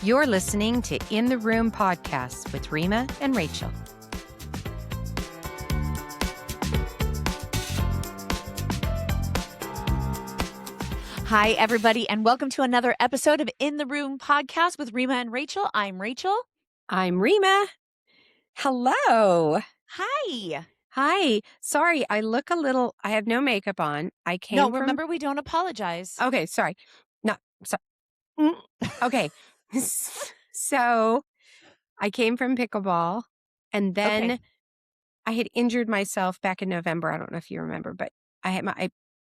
You're listening to In the Room Podcasts with Rima and Rachel. Hi, everybody, and welcome to another episode of In the Room Podcast with Rima and Rachel. I'm Rachel. I'm Rima. Hello. Hi. Hi. Sorry, I look a little, I have no makeup on. I came No, from... remember, we don't apologize. Okay, sorry. Okay. So I came from pickleball and then Okay. I had injured myself back in November. I don't know if you remember, but I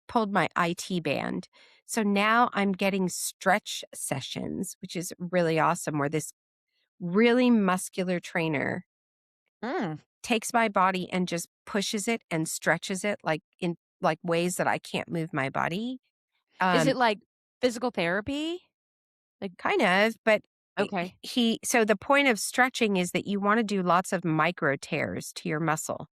pulled my IT band. So now I'm getting stretch sessions, which is really awesome, where this really muscular trainer takes my body and just pushes it and stretches it in ways that I can't move my body. Is it like physical therapy? Kind of, but Okay. so the point of stretching is that you want to do lots of micro tears to your muscle.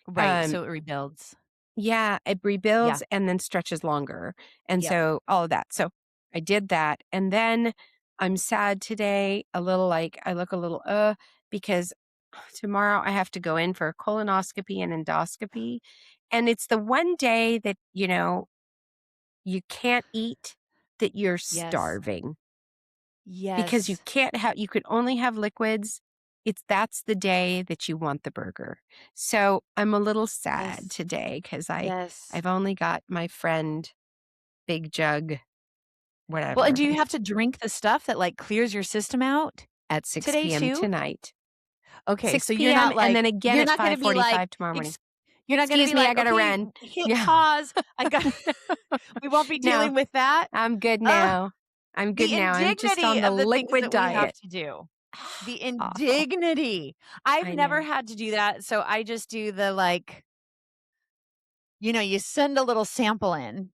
Right. So it rebuilds. Yeah, it rebuilds and then stretches longer. And Yep. so all of that. So I did that. And then I'm sad today, I look a little, because tomorrow I have to go in for a colonoscopy and endoscopy. And it's the one day that, you can't eat, that you're starving. Because you could only have liquids. That's the day that you want the burger. So I'm a little sad today because I've only got my friend Big Jug, whatever. Well, and do you have to drink the stuff that clears your system out at 6 today p.m. too? tonight. Okay, 6 so p.m. you're not and then again you're at not going to be 5:45 tomorrow morning. You're not going to be I gotta okay, run. hit pause. We won't be dealing with that. I'm good now. I'm good now. I'm just on the liquid diet. We have to do. The indignity. I've never had to do that, so I just do the you send a little sample in.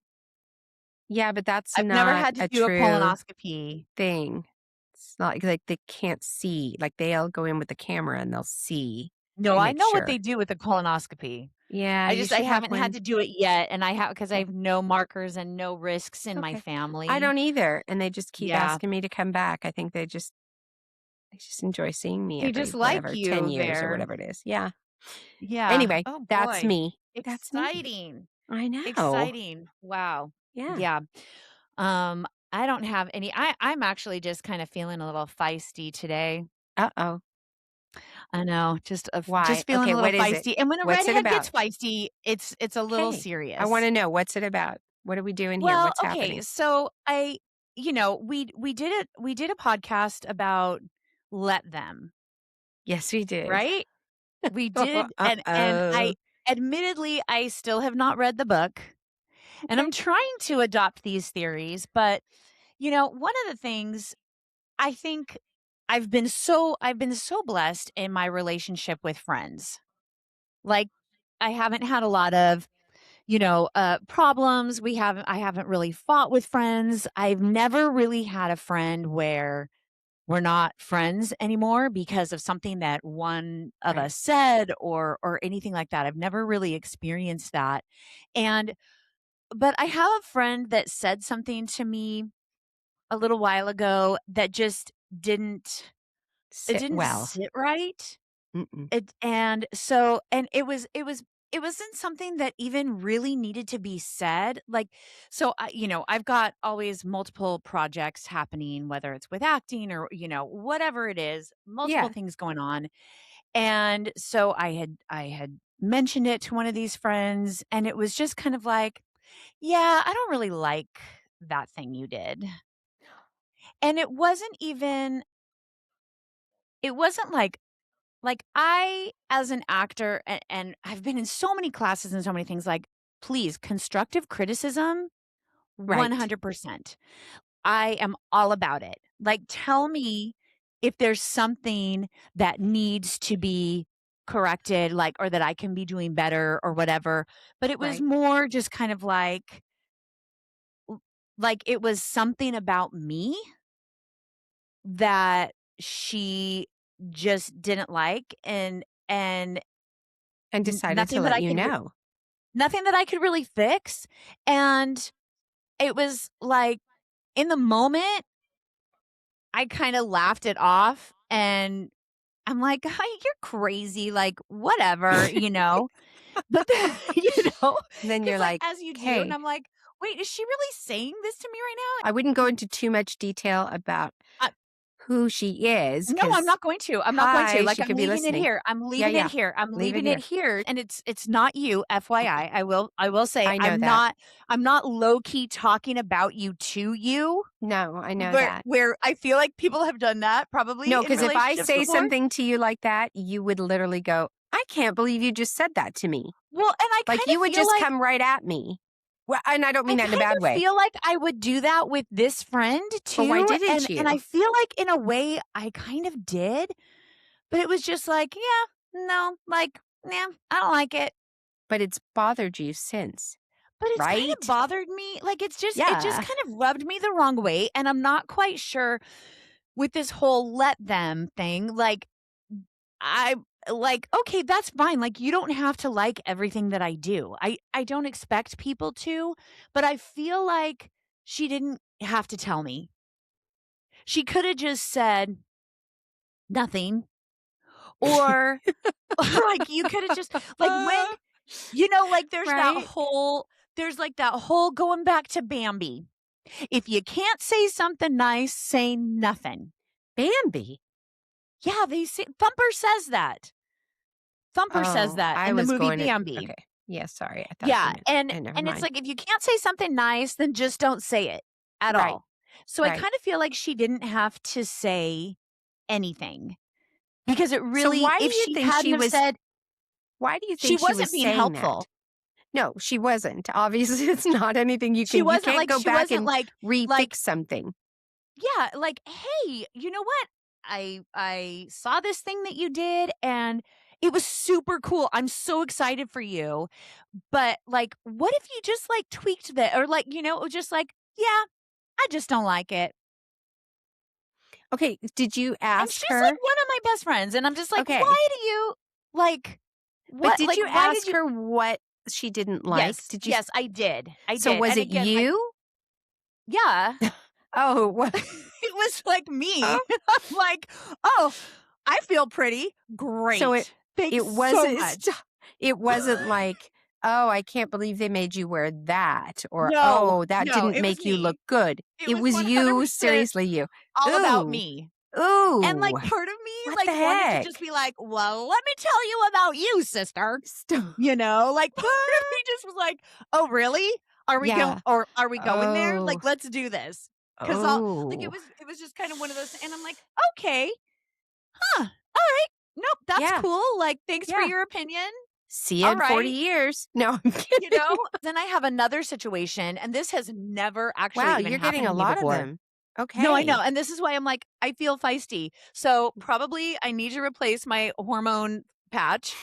Yeah, but I've never had to do a colonoscopy thing. It's not like they can't see. They'll go in with the camera and they'll see. No, I know what they do with the colonoscopy. Yeah, I haven't had to do it yet, and because I have no markers and no risks in my family. I don't either, and they just keep asking me to come back. I think they just enjoy seeing me. They every, just like whatever, you 10 years there. or whatever it is. Yeah. Yeah. Anyway, oh, that's boy. me. Exciting. That's me. I know. Exciting. Wow. Yeah. I don't have any. I'm actually just kind of feeling a little feisty today. Uh-oh. I know, just Why? feeling a little what is feisty. it? And when a What's redhead gets about? feisty, it's a little serious. I want to know, what's it about? What are we doing here? Well, What's okay, happening? so we did a podcast about Let Them. Yes, we did. Right? We did, and I admittedly I still have not read the book. And I'm trying to adopt these theories, but one of the things I think I've been so blessed in my relationship with friends. I haven't had a lot of, problems. I haven't really fought with friends. I've never really had a friend where we're not friends anymore because of something that one of us said or anything like that. I've never really experienced that. But I have a friend that said something to me a little while ago that just didn't sit right. It wasn't something that even really needed to be said. I've got always multiple projects happening, whether it's with acting or, whatever it is, multiple things going on. And so I had mentioned it to one of these friends, and it was just kind of like, yeah, I don't really like that thing you did. And it wasn't I, as an actor, and I've been in so many classes and so many things, please, constructive criticism, 100%. I am all about it. Tell me if there's something that needs to be corrected, or that I can be doing better or whatever. But it was more just kind of like it was something about me that she just didn't like and decided to let you know. Nothing that I could really fix. And it was in the moment, I kinda laughed it off, and I'm like, "Hi, you're crazy, like, whatever," you know? But then, And then you're because like, like, as you do, and "Hey." I'm like, "Wait, is she really saying this to me right I wouldn't go into too much detail about now?" who she is, No, I'm because not going to, I'm not going to, hi, like, she I'm could be leaving it listening. here, Yeah, yeah. I'm Leave it leaving it here. here, and it's not you, FYI, I will say I know that. I'm not low key talking about you to you, No, I know that. where I feel like people have done that probably No, in because if I relationships say before. something to you like that, you would literally go, "I can't believe you just said that to me." Well, and Like, you would just come right at me. Well, and I don't I mean that in a kind bad of way. feel like I would do that with this friend But why too, didn't and I you? feel like in a way I kind of did, but it was just like, "Yeah, no, like, nah, I don't like it." But it's bothered you since, But it's kind of right? bothered me, like, it just Yeah. kind of rubbed me the wrong way, and I'm not quite sure with this whole "let them" thing, like, I like, okay, that's fine, like, you don't have to like everything that I do. I don't expect people to, but I feel like she didn't have to tell me. She coulda just said, "Nothing," or, like, you coulda just like, when like, Right? there's, like, that whole going back to Bambi. If you can't say something nice, say nothing. Bambi. Yeah, they say Thumper says that. Thumper says Oh, that I in the was movie going to Bambi. okay. Yeah, sorry. I thought you Yeah, meant never and it's mind. like, if you can't say something nice, then just don't say it at Right, all. So I right. kinda feel like she didn't have to say anything because it So really if she hadn't have said why do you she think she was wasn't being saying that? helpful. No, she wasn't. Obviously, it's not anything you can't go She back wasn't and like refix something. yeah, like, "Hey, you know what? I saw this thing that you did, and it was super cool. I'm so excited for you. But, like, what if you just, like, tweaked that?" Or, like, just like, "Yeah, I just don't like it." Okay, did you And ask she's, like, her? one of my best friends, and I'm just like, Okay, "Why do you like, but what did like, you why did ask you" her what she didn't like? Yes, Did you yes, I did, I so did, was and it again, like you? yeah. Oh, wha It was like me. oh, I'm like, "Oh, I feel pretty. so Great. Thanks it so wasn't much." it wasn't like, "Oh, I can't believe they made you wear that," or, No, "Oh, that no, didn't it was make you look me. good." It It was was you, 100% seriously you. all about Ooh, me. And, ooh, like, part of me, what the like, wanted to just heck? be like, "Well, let me tell you about you, sister." Sto Like, part of me just was like, "Oh, really? Yeah. Are we going there? Like, Oh, let's do this." 'Cause I'll like, oh, it was just kind of one of those and I'm like, "Okay, huh, alright. Nope, that's yeah, cool, like, thanks for yeah. your opinion. See you in 40 Alright." years. No, I'm kidding. Then I have another situation, and this has never actually Wow, even you're getting happened a to me lot of before. them. No, I know, Okay. and this is why I'm like, I feel feisty. So, probably I need to replace my hormone patch.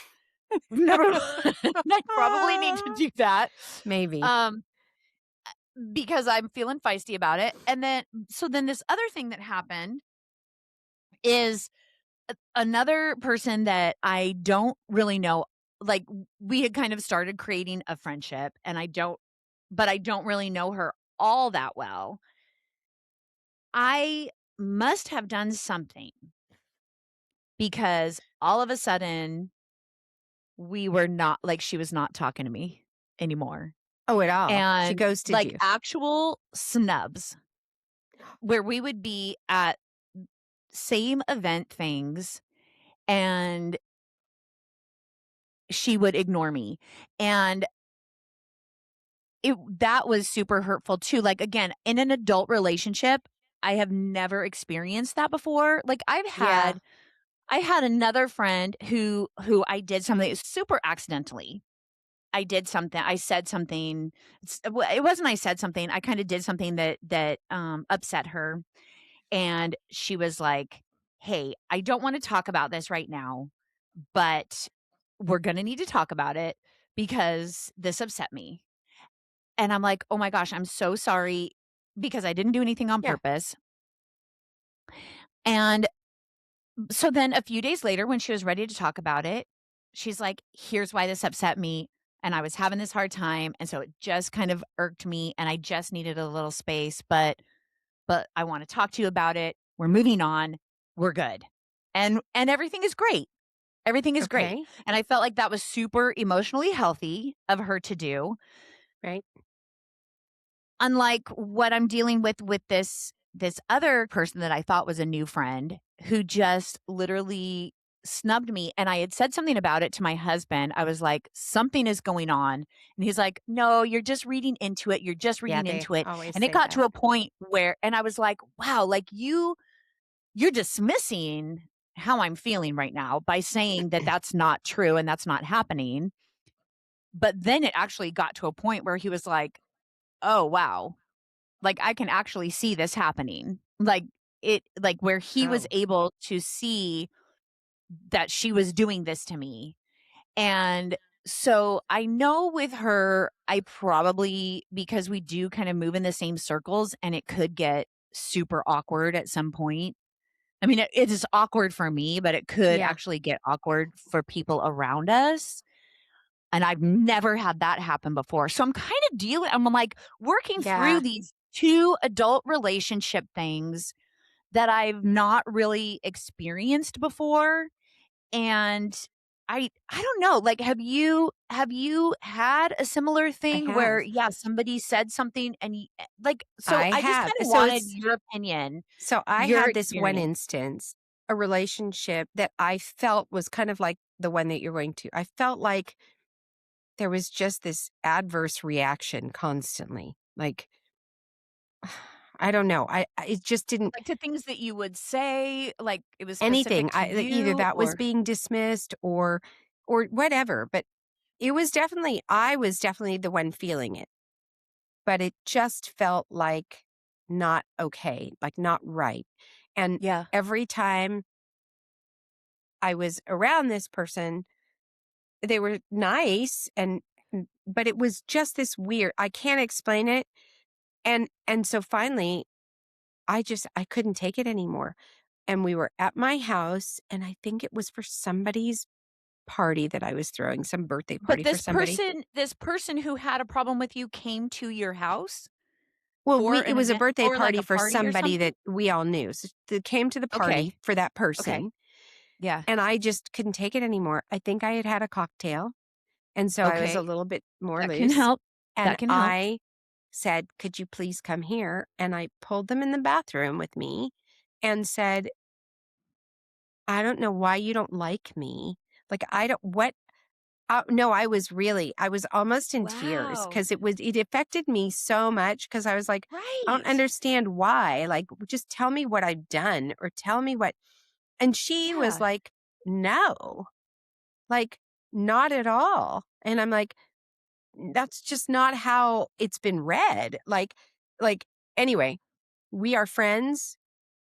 Number 1, I probably need to do that, Maybe. um, because I'm feeling feisty about it, and then this other thing that happened is another person that I don't really know, like, we had kind of started creating a friendship, and I don't really know her all that well. I must have done something because all of a sudden we were not like, she was not talking to me anymore, Oh, at all. She and, ghosted like, you. actual snubs where we would be at same event things, and she would ignore me, and that was super hurtful too, like, again, in an adult relationship, I have never experienced that before, like, Yeah. I had another friend who I did something super accidentally. I said something, it wasn't I said something, I kinda did something that upset her, and she was like, "Hey, I don't wanna talk about this right now, but we're gonna need to talk about it because this upset me." And I'm like, "Oh my gosh, I'm so sorry," because I didn't do anything on Yeah. purpose. And so then a few days later, when she was ready to talk about it, she's like, "Here's why this upset me. And I was having this hard time. And so it just kind of irked me. And I just needed a little space, but I want to talk to you about it." We're moving on. We're good." And everything is great. Everything is great. Okay. And I felt like that was super emotionally healthy of her to do. Right. Unlike what I'm dealing with this other person that I thought was a new friend who just literally snubbed me, and I had said something about it to my husband. I was like, "Something is going on." And he's like, "No, you're just reading into it. You're just Yeah, reading they into it." always And it say got to that. a point where and I was like, "Wow, like you're dismissing how I'm feeling right now by saying that that's not true and that's not happening." But then it actually got to a point where he was like, "Oh, wow. Like, I can actually see this happening." Like, where he was Oh, able to see that she was doing this to me. And so I know with her, I probably because we do kind of move in the same circles and it could get super awkward at some point. I mean, it is awkward for me, but it could yeah. actually get awkward for people around us. And I've never had that happen before. So I'm kind of I'm like working through Yeah, these 2 adult relationship things that I've not really experienced before. And I don't know, like, have you had a similar I thing where, have. yeah, somebody said something and like, so I I just have. kinda wanted your opinion, So I your had this one experience. instance, a relationship that I felt was kind of like the one that you're going to. I felt like there was just this adverse reaction constantly. Like, I don't know. I it just didn't Like, to things that you would say, like, it was anything. specific to Either you that was or being dismissed or whatever, but I was definitely the one feeling it. But it just felt like not okay, like not right. And Yeah. every time I was around this person, they were nice but it was just this weird, I can't explain it. And so finally I couldn't take it anymore. And we were at my house and I think it was for somebody's party that I was throwing, some birthday But party for somebody. this person who had a problem with you came to your house Well, for it an was a event birthday for, like, party a for party or somebody something? that we all knew. So they came to the party Okay, for that okay. person. Yeah. And I just couldn't take it anymore. I think I had had a cocktail, and so I was a Okay. little bit more That can loose, help. and That can help. I said, "Could you please come here?" And I pulled them in the bathroom with me and said, "I don't know why you don't like me. Like, I don't what." No, I was almost in tears Wow. because it affected me so much because I was like, "I don't Right. understand why. Like, just tell me what I've done or tell me what." And she was Yeah. like, "No." Like, not at all. And I'm like, that's just not how it's been read. Like, anyway, we are friends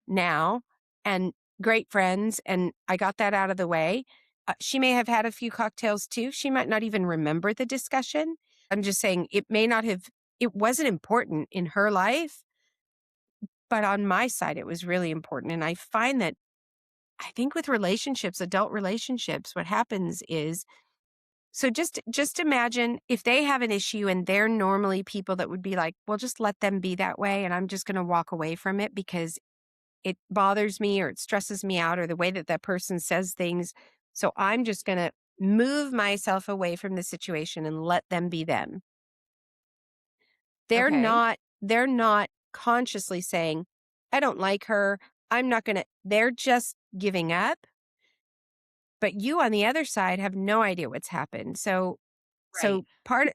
now and great friends. And I got that out of the way. She may have had a few cocktails too. She might not even remember the discussion. I'm just saying it wasn't important in her life, but on my side, it was really important. And I find that I think with relationships, adult relationships, what happens is so just imagine if they have an issue and they're normally people that would be like, "Well, just let them be that way, and I'm just gonna walk away from it because it bothers me or it stresses me out or the way that that person says things. So I'm just gonna move myself away from the situation and let them be them." Okay. They're not consciously saying, "I don't like her. I'm not gonna." They're just giving up, but you on the other side have no idea what's happened. So Right. part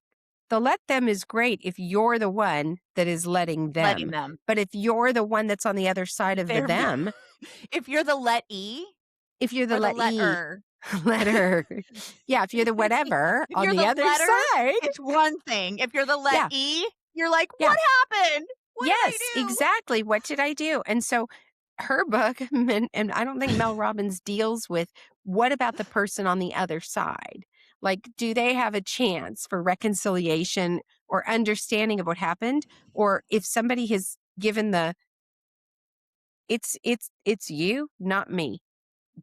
the let them is great if you're the one that is letting Letting them. them. But if you're the one that's on the other side of the They're them, if you're the let E if you're the or the let let e er. let her, yeah, if you're the whatever If on you're the the other letter, side, it's one thing. If you're the let yeah, E, you're like, yeah. "What happened? What did I Yes, do?" exactly. What did I do? And so her book, and I don't think Mel Robbins deals with what about the person on the other side? Like, do they have a chance for reconciliation or understanding of what happened? Or if somebody has given it's you, not me.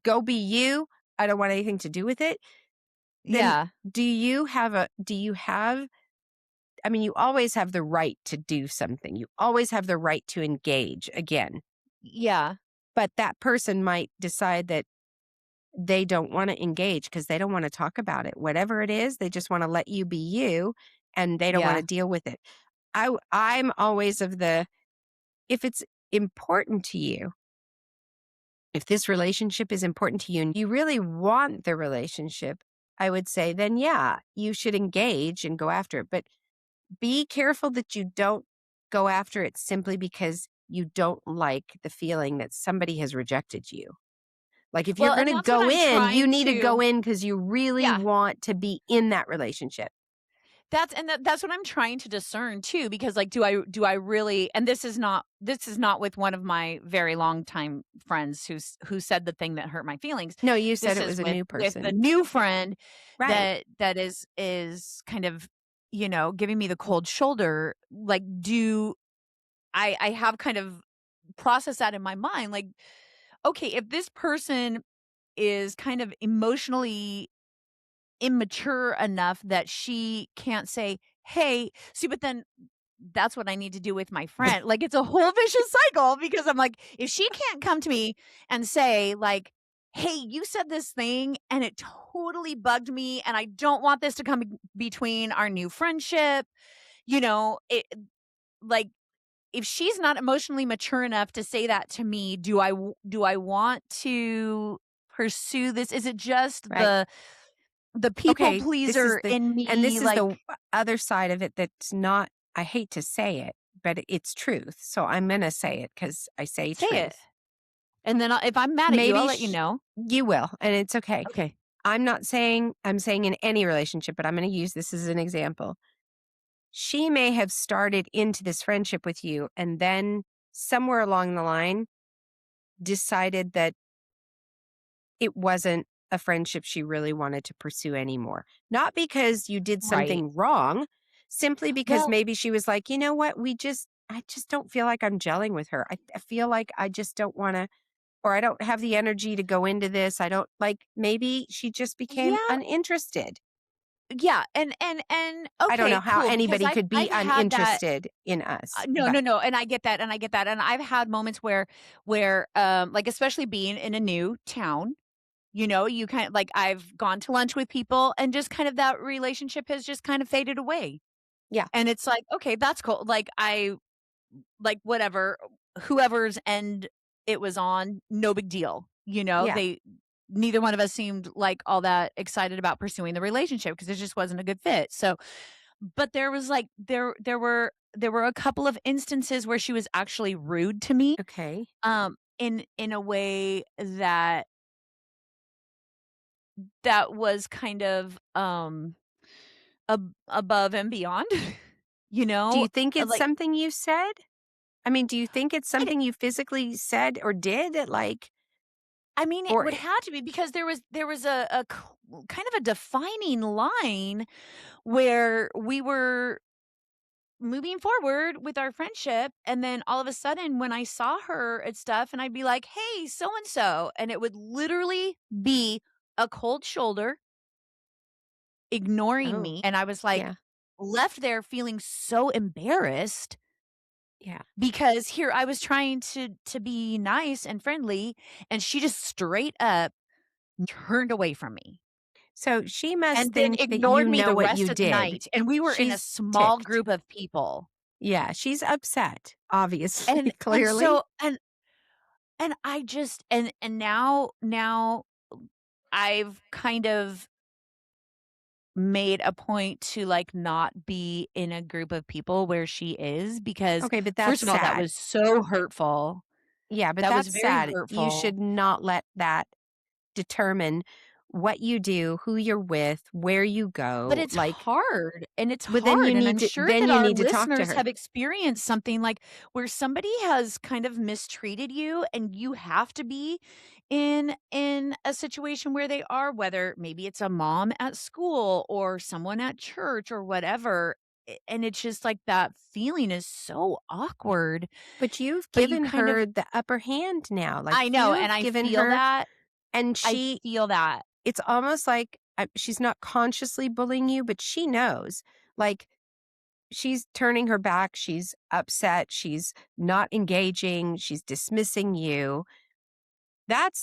Go be you. I don't want anything to do with it. Then Yeah. do you have I mean, you always have the right to do something. You always have the right to engage again. Yeah. but that person might decide that they don't wanna engage because they don't wanna talk about it. Whatever it is, they just wanna let you be you, and they don't wanna Yeah. deal with it. I'm always of the if it's important to you, if this relationship is important to you and you really want the relationship, I would say, then yeah, you should engage and go after it. But be careful that you don't go after it simply because you don't like the feeling that somebody has rejected you. Like if you're Well, going and to that's what go I'm in, you trying need to go to in because you really yeah. want to be in that relationship. That's what I'm trying to discern too, because, like, do I really, and this is not with one of my very long time friends who said the thing that hurt my feelings. No, you said This it is was a with new the person. new friend Right. that is kind of, giving me the cold shoulder. Like, do I have kind of processed that in my mind, like, okay, if this person is kind of emotionally immature enough that she can't say, "Hey," see, but then that's what I need to do with my friend. Like, it's a whole vicious cycle because I'm like, if she can't come to me and say, like, "Hey, you said this thing and it totally bugged me and I don't want this to come between our new friendship," it like, if she's not emotionally mature enough to say that to me, do I want to pursue this? Is it just Right. the people Okay, this is pleaser the in and me, this is like, the other side of it that's not I hate to say it, but it's truth. So I'm going to say it cuz I say say it, truth. and then if I'm mad at you, I'll Maybe let you know. you will, and it's okay. Okay. I'm not saying I'm saying in any relationship, but I'm going to use this as an example. She may have started into this friendship with you and then somewhere along the line decided that it wasn't a friendship she really wanted to pursue anymore. Not because you did Right. something wrong, simply because Well, maybe she was like, you know what, I just don't feel like I'm gelling with her. I feel like I just don't want to, or I don't have the energy to go into this. I don't like, maybe she just became yeah, uninterested. yeah, and I don't know okay, how cool, because anybody I've could be I've had that. uninterested in us, No, but no, no, and I get that, and I get that, and I've had moments where, like, especially being in a new town, you kind of like, I've gone to lunch with people and just kind of that relationship has just kind of faded away, yeah, and it's like, okay, that's cool, like, whatever, whoever's end it was on, no big deal, yeah. they neither one of us seemed like all that excited about pursuing the relationship because it just wasn't a good fit, so but there was, like, there were a couple of instances where she was actually rude to me, Okay. in a way that was kind of, above and beyond, you Do know? you think it's Like, something you said? I mean, do you think it's I something you physically said or did? Like, I mean, it or would have to be because there was kind of a defining line where we were moving forward with our friendship, and then all of a sudden when I saw her at stuff and I'd be like, "Hey, so and so," and it would literally be a cold shoulder, ignoring oh, me, and I was like yeah, left there feeling so embarrassed yeah. because here I was trying to be nice and friendly, and she just straight up turned away from me. So she must And then think that ignored you me know the what rest you of the did. night, and we were in a She's small ticked. group of people. Yeah, she's upset, obviously, And clearly. so and I just and now I've kind of made a point to, like, not be in a group of people where she is because, Okay, but first that's of all, that sad. was so hurtful. Yeah, but That was that's very sad. You hurtful. should not let that determine what you do, who you're with, where you But go. it's Like, hard, and it's but then hard, you and need I'm to sure then that you our need to talk to listeners her. have experienced something, like, where somebody has kind of mistreated you, and you have to be in a situation where they are, whether maybe it's a mom at school or someone at church or whatever, and it's just like that feeling is so awkward, But you've but you given kind of her the upper hand now. Like I know, and you've I given feel her that, and I feel that. it's almost like she's not consciously bullying you, but she knows. Like she's turning her back, she's upset, she's not engaging, she's dismissing you.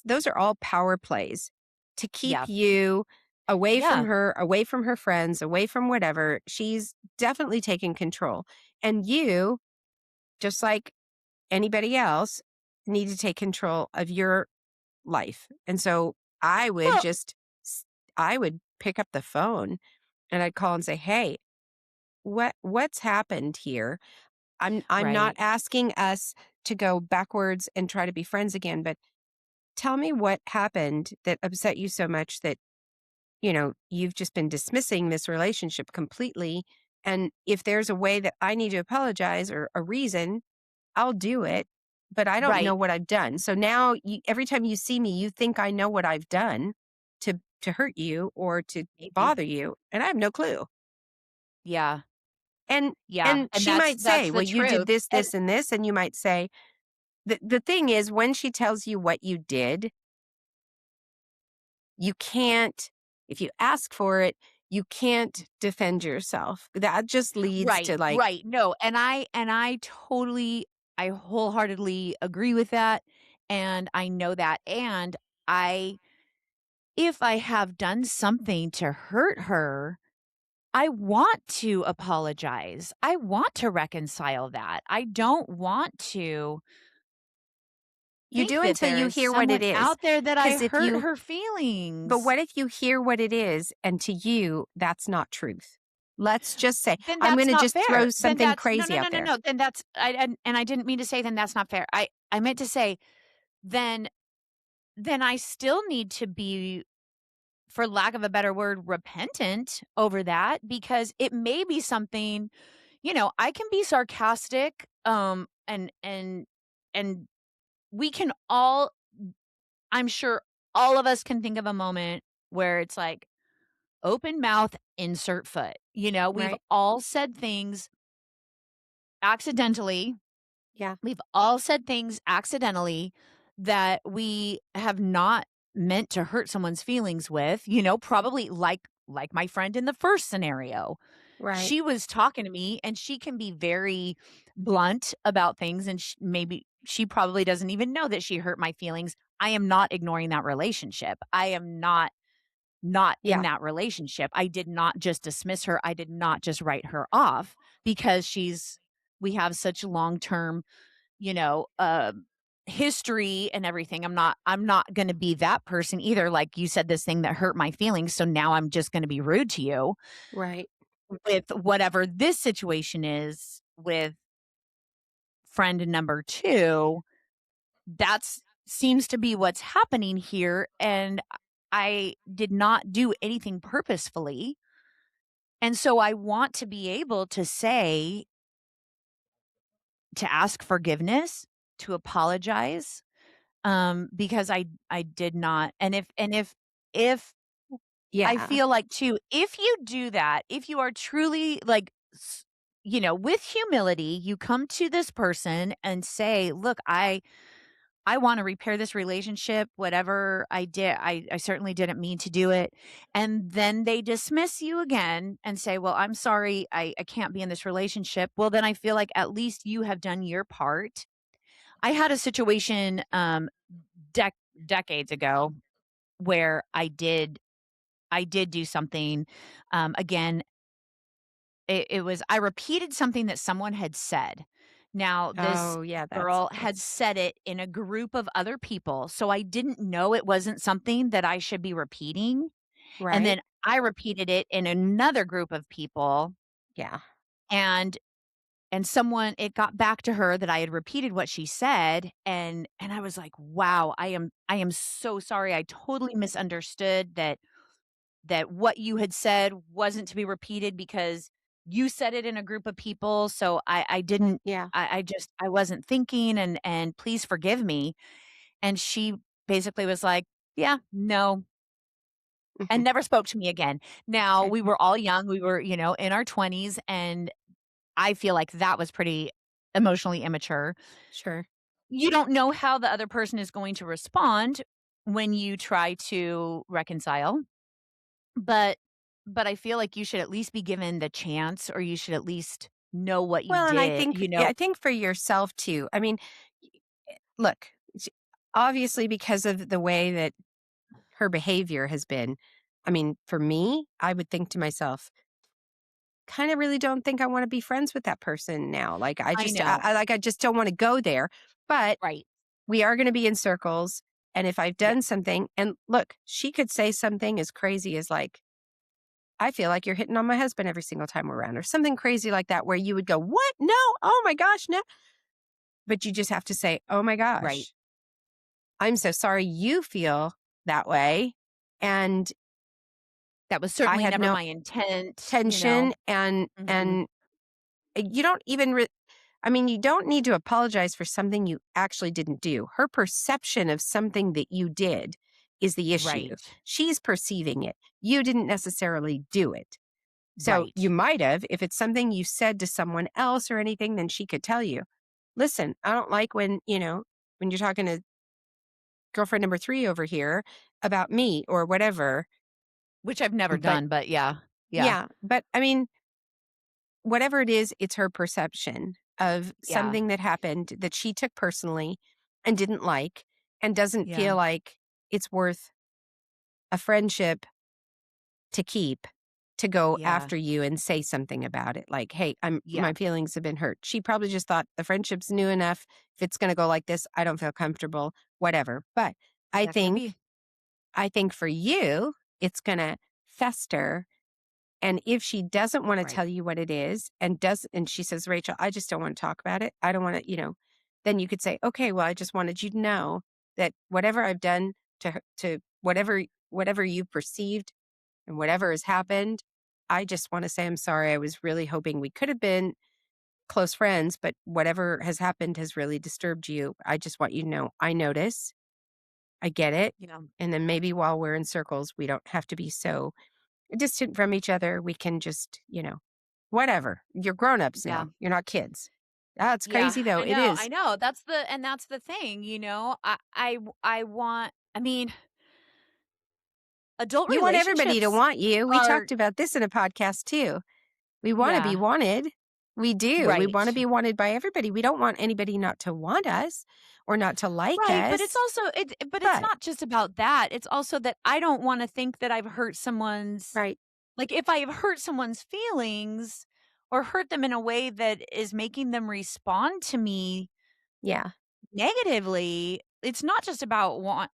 those are all power plays to keep Yeah. you Yeah. away from her friends, away from whatever. She's definitely taking control. And you, just like anybody else, need to take control of your life. And so I would Well, just I would pick up the phone and I'd call and say, "Hey, what's happened here? I'm not right. asking us to go backwards and try to be friends again, but tell me what happened that upset you so much that, you've just been dismissing this relationship completely. And if there's a way that I need to apologize or a reason, I'll do it, but I don't know Right. what I've done. So now every time you see me, you think I know what I've done to hurt you or to Maybe. bother you, and I have no clue." Yeah. And Yeah. and And she that's might say, the "Well, you did truth. this, And this, and this," and you might say, the thing is, when she tells you what you did, you can't, if you ask for it, you can't defend yourself. That just leads right, to like, right. No, I wholeheartedly agree with that, and I know that, and I if I have done something to hurt her, I want to apologize. I want to reconcile that. I don't want to you think do that until there you is hear what someone it is. out there that I Because if hurt you her But feelings. what if you hear what it is and to you, that's not truth? Let's just say, Then I'm that's gonna not just fair. throw Then something that's no, crazy no, no, out no, there. no. Then that's and I didn't mean to say then that's not fair. I meant to say then I still need to be, for lack of a better word, repentant over that because it may be something, I can be sarcastic, and we can all, I'm sure all of us can think of a moment where it's like open mouth, insert foot. We've Right. all said things accidentally. Yeah. We've all said things accidentally that we have not meant to hurt someone's feelings with, probably like my friend in the first scenario. Right. She was talking to me and she can be very blunt about things and maybe she probably doesn't even know that she hurt my feelings. I am not ignoring that relationship. I am not in Yeah. that relationship. I did not just dismiss her. I did not just write her off because we have such long-term, you know, uh, history and everything. I'm not going to be that person either. Like you said, this thing that hurt my feelings. So now I'm just going to be rude to you Right. with whatever this situation is with friend number two. That's seems to be what's happening here. And I did not do anything purposefully. And so I want to be able to say, to ask forgiveness, to apologize, because I did not, and if I Yeah. feel like too, if you do that, if you are truly like, with humility, you come to this person and say, "Look, I want to repair this relationship. Whatever I did, I certainly didn't mean to do it." And then they dismiss you again and say, "Well, I'm sorry, I can't be in this relationship." Well, then I feel like at least you have done your part. I had a situation dec- decades ago where I did do something. Again, it was I repeated something that someone had said. Now, this Oh, yeah, girl had that's said it in a group of other people, so I didn't know it wasn't something that I should be repeating, and right. then I repeated it in another group of people, Yeah. and someone it got back to her that I had repeated what she said, and I was like, "Wow, I am so sorry. I totally misunderstood that what you had said wasn't to be repeated because you said it in a group of people, so I didn't Yeah. I just I wasn't thinking and please forgive me." And she basically was like, "Yeah, no," and Mhm. never spoke to me again. Now, Okay. we were all young, we were, in our 20s, and I feel like that was pretty emotionally immature. Sure. You don't know how the other person is going to respond when you try to reconcile. But I feel like you should at least be given the chance or you should at least know what you Well, and did, I think for yourself too. I mean, look. obviously because of the way that her behavior has been. I mean, for me, I would think to myself, kind of really don't think I want to be friends with that person now. Like I know. I just don't want to go there. But Right. we are going to be in circles. And if I've Yeah. done something, and look, she could say something as crazy as like, I feel like you're hitting on my husband every single time we're around, or something crazy like that, where you would go, what? No. Oh my gosh. No. But you just have to say, oh my Right. gosh, I'm so sorry you feel that way. And That was I certainly had never no my intent, you know? tension Mhm. and you don't even I mean, you don't need to apologize for something you actually didn't do. Her perception of something that you did is the issue. Right. She's perceiving it. You didn't necessarily do it. So you Right. might have, if it's something you said to someone else or anything, then she could tell you, listen, I don't like when, when you're talking to girlfriend number three over here about me or whatever. Which I've never But done, but yeah. Yeah. yeah, but I mean, whatever it is, it's her perception of Yeah. something that happened that she took personally and didn't like and doesn't Yeah. feel like it's worth a friendship to keep to go Yeah. after you and say something about it. Like, hey, my Yeah. feelings have been hurt. She probably just thought the friendship's new enough. If it's going to go like this, I don't feel comfortable, whatever. But I That could think be. I think for you, it's going to fester. And if she doesn't wanna Right. tell you what it is and she says, "Rachel, I just don't wanna talk about it. I don't wanna," then you could say, "Okay, well, I just wanted you to know that whatever I've done to her to whatever you perceived and whatever has happened, I just wanna say I'm sorry. I was really hoping we could have been close friends, but whatever has happened has really disturbed you. I just want you to know I notice. I get it. Yeah. And then maybe while we're in circles, we don't have to be so distant from each other. We can just, whatever. You're grown-ups Yeah. now. You're not kids. That's Yeah. crazy though. I It know. is. I know. That's the thing, you know? I want, I mean, adult You want everybody to relationships want you. We are, talked about this in a podcast too. We wanna be yeah. wanted. We do. We Right. wanna be wanted by everybody. We don't want anybody not to want us or not to like Right, but it's us. also but it's But not just about that. It's also that I don't wanna think that I've hurt someone's, right. like, if I have hurt someone's feelings or hurt them in a way that is making them respond to me Yeah. negatively, it's not just about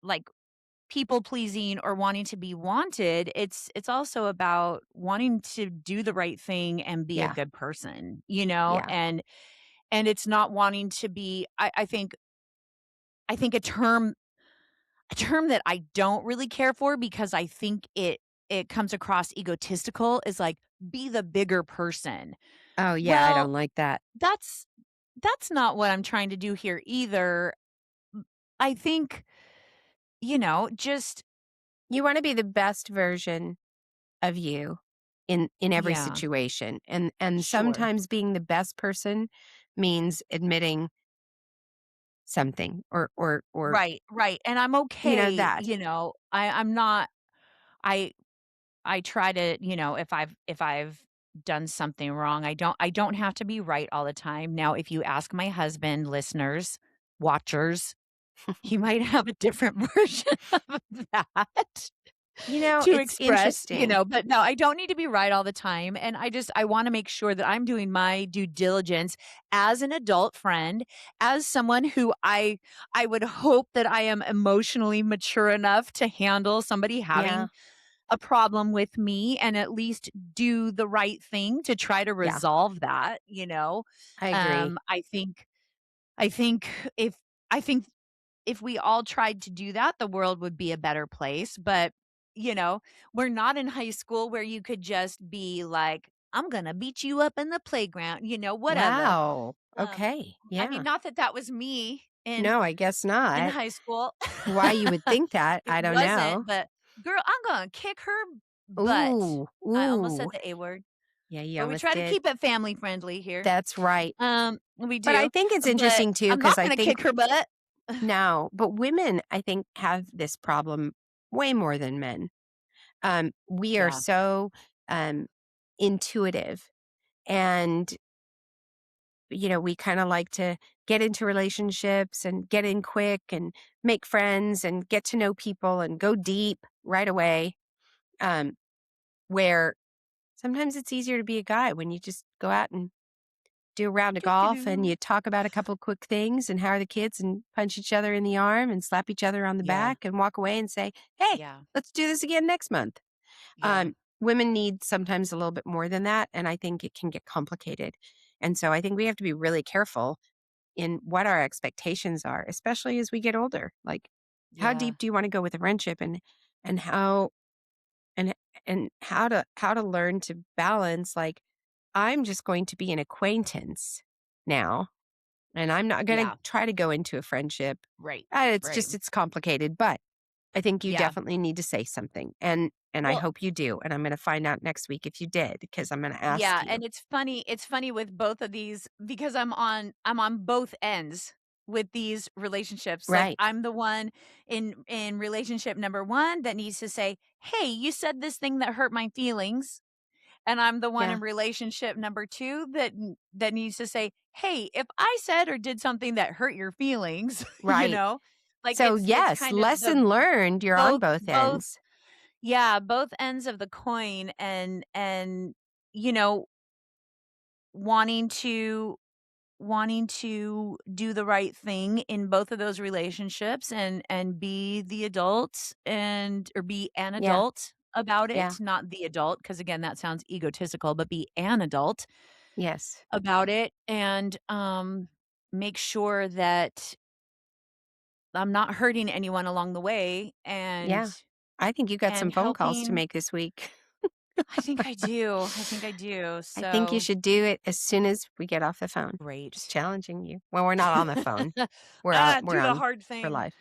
people pleasing or wanting to be wanted. It's also about wanting to do the right thing and be a Yeah. good person, you know? Yeah. And it's not wanting to be, I think a term that I don't really care for because I think it comes across egotistical is like, "Be the bigger person." Oh, yeah, I Well, don't like that. that's that's not what I'm trying to do here either. I think, just You wanna be the best version of you in every yeah, situation. And sure. sometimes being the best person means admitting something or Right, right, and I'm okay, that. I'm not I I try to, if I've done something wrong, I don't have to be right all the time. Now, if you ask my husband, listeners, watchers, he might have a different version of that to It's express, interesting. but no, I don't need to be right all the time, and I wanna make sure that I'm doing my due diligence as an adult friend, as someone who I would hope that I am emotionally mature enough to handle somebody Yeah, having a problem with me and at least do the right thing to try to yeah, resolve that, you know? I agree. I think I think if I think if we all tried to do that, the world would be a better place, but, you know, we're not in high school where you could just be like, "I'm gonna beat you up in the playground," whatever. Wow. Um, Okay. I mean, Yeah. not that that was me No, I guess in not. high school. Why you would think that, It I don't wasn't, know. but girl, I'm gonna kick her butt. Ooh, I almost ooh. said the A word, Yeah, you but we almost try to did. keep it family friendly here. That's right. We But I do, think it's but interesting too, I'm because not I gonna kick think her butt. now, but women, I think, have this problem way more than men. We are Yeah, so um, intuitive, and we kind of like to get into relationships and get in quick and make friends and get to know people and go deep right away. Um, where sometimes it's easier to be a guy when you just go out and do a round of golf and Doo-doo-doo. you talk about a couple quick things and how are the kids and punch each other in the arm and slap each other on the Yeah, back and walk away and say, "Hey, yeah, let's do this again next month." yeah, Women need sometimes a little bit more than that, and I think it can get complicated. And so I think we have to be really careful in what our expectations are, especially as we get older. Like, how yeah, deep do you want to go with a friendship, and how and how to learn to balance, like, I'm just going to be an acquaintance now, and I'm not going to yeah. try to go into a friendship. Right, It's right. just it's complicated, but I think you Yeah. definitely need to say something, and I Well, hope you do, and I'm gonna find out next week if you did, because I'm gonna ask yeah, you. and it's funny with both of these because I'm on both ends with these relationships. Like Right. I'm the one in relationship number 1 that needs to say, "Hey, you said this thing that hurt my feelings." And I'm the one Yeah. in relationship number 2 that needs to say, "Hey, if I said or did something that hurt your feelings," you Right. know? Like So, it's yes, kind of the lesson learned, you're on both both ends. yeah, both ends of the coin and you know, wanting to wanting to do the right thing in both of those relationships and be the adult and or be an Yeah. adult about Yeah. it, not the adult, because again, that sounds egotistical, but be an adult Yes. about it and, make sure that I'm not hurting anyone along the way Yeah. I think you got and some phone calls to helping. make this week. I think I do, I think you so should do it as soon as we get off the phone. Just great. challenging you. Well, we're not on the phone. We're Do the on hard for thing. life.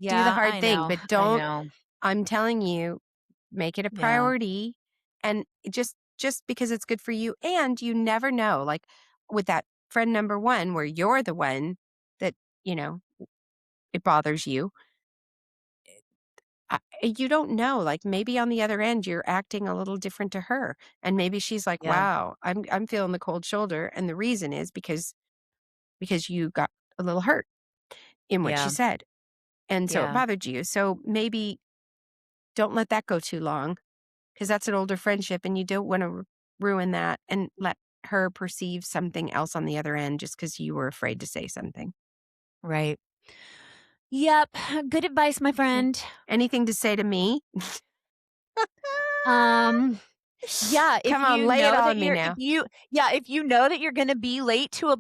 Do the Yeah, hard I thing, know, but I don't. know. I'm telling you, make it a Yeah, priority, and just because it's good for you, and you never know, like, with that friend number 1 where you're the one that, you know, it bothers you. You don't know, like, maybe on the other end, you're acting a little different to her, and maybe she's like, yeah, "Wow, I'm feeling the cold shoulder," and the reason is because you got a little hurt in what she yeah, said, and so it yeah, bothered you. So maybe don't let that go too long, because that's an older friendship, and you don't wanna ruin that and let her perceive something else on the other end just because you were afraid to say something. right. Yep, good advice, my Okay. friend. Anything to say to me? Um, yeah, if Come on, you lay it know that on me you're if now. you yeah, if you know that you're gonna be late to a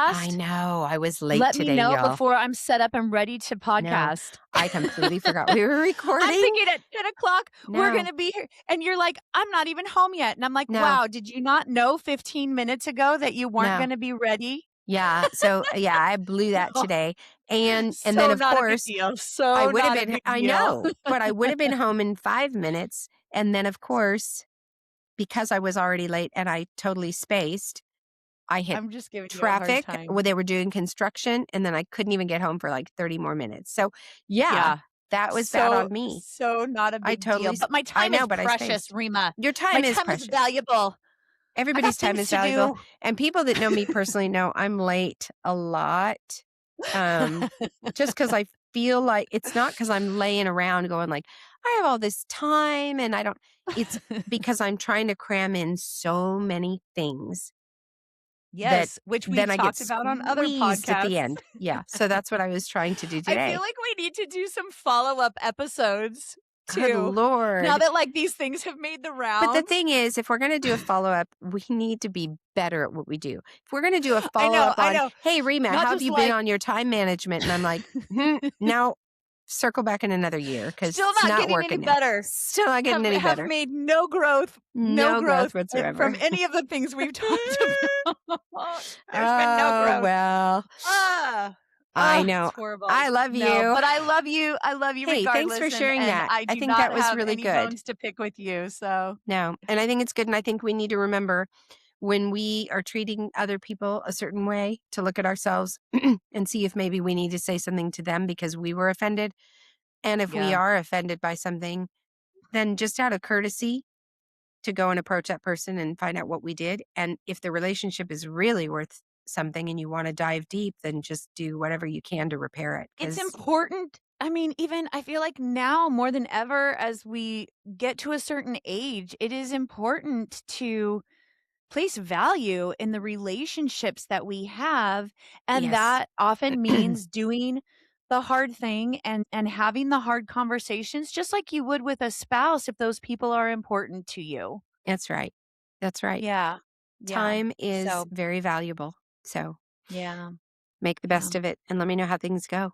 I podcast, know, I was late let me today, know y'all. before I'm set up and ready to No, podcast. I completely forgot we were I'm recording. thinking at 10 o'clock, we're No, gonna be here, and you're like, "I'm not even home yet," and I'm like, no, "Wow, did you not know 15 minutes ago that you weren't no. gonna be ready?" Yeah, so, yeah, I blew that today, and then, So of not a big course, deal, I so would have not a been big I deal. know, but I would have been home in 5 minutes, and then, of course, because I was already late and I totally spaced, I hit I'm just giving you a hard traffic time. where they were doing construction, and then I couldn't even get home for, like, 30 more minutes. So, yeah, Yeah. that was bad So on me. so not a I big deal, totally s but my I time is know, but I precious, spaced. Rima. Your My time is time is precious. valuable. I got Everybody's time things is to valuable, do. and people that know me personally know I'm late a lot, um, just because I feel like it's not because 'cause I'm laying around going like, "I have all this time and I don't." It's because I'm trying to cram in so many things that Yes, which we've then I get talked about on other squeezed at the podcasts. end. Yeah, so that's what I was trying to do I feel today. like we need to do some follow-up episodes Good too, now lord. that, like, these things have made the But the rounds. thing is, if we're gonna do a follow-up, we need to be better at what we do. If we're gonna do a follow-up I on, know. "Hey, Rima, Not how have just you been like on your time management?" And I'm like, no, circle back in another year because still it's not not getting any working now. better. Still not getting any Have better. made no No growth growth, from whatsoever. any of the things we've talked about. There's been no Oh, growth. well, Ah, I it's know. horrible. I love No, you. but I love you Hey, thanks for regardless, sharing and that. I I do think not that was have really any good. bones to pick with you, so No, and I think it's good, and I think we need to remember when we are treating other people a certain way to look at ourselves and see if maybe we need to say something to them because we were offended. And if we yeah, are offended by something, then just out of courtesy to go and approach that person and find out what we did. And if the relationship is really worth something and you wanna dive deep, then just do whatever you can to repair it. It's Because important. I mean, even I feel like now more than ever, as we get to a certain age, it is important to place value in the relationships that we have, and yes. that often means doing the hard thing and having the hard conversations just like you would with a spouse if those people are important to you. That's right. That's right. Yeah. Yeah. Time is So, very valuable, so yeah. make the Yeah. best of it and let me know how things go.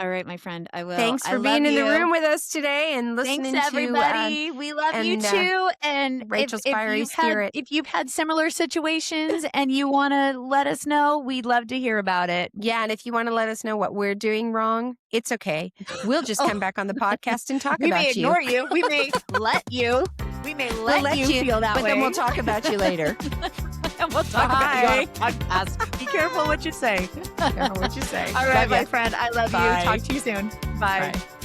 All right, my friend, I will. Thanks I for love being in the you. room with us today and Thanks, listening to, everybody. We love you and, too. And Rachel's fiery spirit. if you've had similar situations and you want to let us know, we'd love to hear about it. Yeah, and if you wanna let us know what we're doing wrong, it's okay. We'll just Oh, come back on the podcast and talk we may about you. ignore you. We may We'll let let you you, feel that but way. then we'll talk about you later. And we'll talk about you on a Bye. podcast. Be careful what you say. Careful what you say. All right, Love ya. my friend. I love Bye. you. Talk to you soon. Bye. Bye.